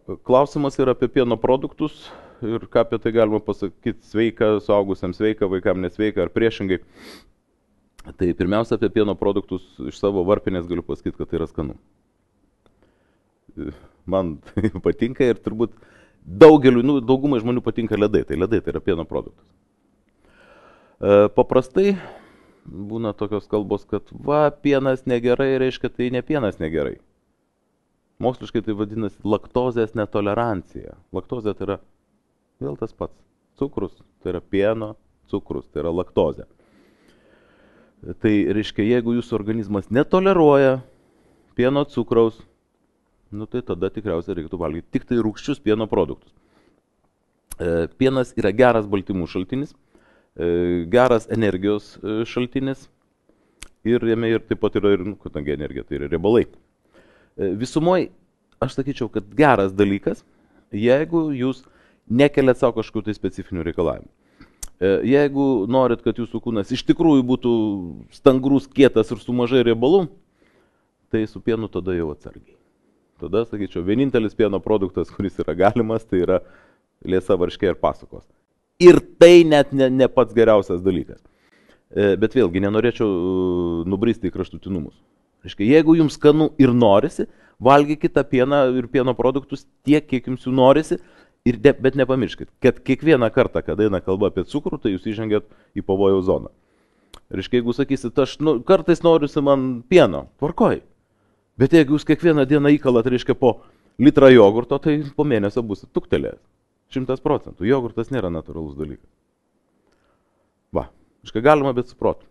Klausimas yra apie pieno produktus ir ką apie tai galima pasakyti, sveika, suaugusiam sveika, vaikam nesveika ar priešingai. Tai pirmiausia apie pieno produktus iš savo varpinės galiu pasakyti, kad tai yra skanu. Man tai patinka ir turbūt daugeliu, daugumai žmonių patinka ledai, tai ledai tai yra pieno produktus. Paprastai būna tokios kalbos, kad va, pienas negerai, reiškia tai ne pienas negerai. Moksliškai tai vadinasi laktozės netolerancija. Laktozė tai yra vėl tas pats. Cukrus tai yra pieno, cukrus tai yra laktozė. Tai reiškia, jeigu jūsų organizmas netoleruoja pieno cukraus, nu tai tada tikriausiai reiktų valgyti tik tai rūgščius pieno produktus. Pienas yra geras baltymų šaltinis, geras energijos šaltinis ir jame ir taip pat yra ir, kadangi energija tai yra riebalai. Visumoje, aš sakyčiau, kad geras dalykas, jeigu jūs nekeliat savo kažkokių tai specifinių reikalavimų. Jeigu norit, kad jūsų kūnas iš tikrųjų būtų stangrus, kietas ir su mažai riebalų, tai su pienu tada jau atsargiai. Tada, sakyčiau, vienintelis pieno produktas, kuris yra galimas, tai yra liesa, varškė ir pasakos. Ir tai net ne pats geriausias dalykas. Bet vėlgi, nenorėčiau nubristi į kraštutinumus. Reiškia, jeigu jums skanu ir norisi, valgykite pieną ir pieno produktus tiek, kiek jums jų norisi, bet nepamirškit, kad kiekvieną kartą, kada eina kalba apie cukrų, tai jūs įžengėt į pavojaus zoną. Reiškia, jeigu sakysit, aš kartais noriu man pieno, tvarkoj. Bet jeigu jūs kiekvieną dieną įkalat, reiškia, po litrą jogurto, tai po mėnesio bus tuktelėjęs. 100%. Jogurtas nėra natūralus dalykas. Va, reiškia, galima, bet su protu.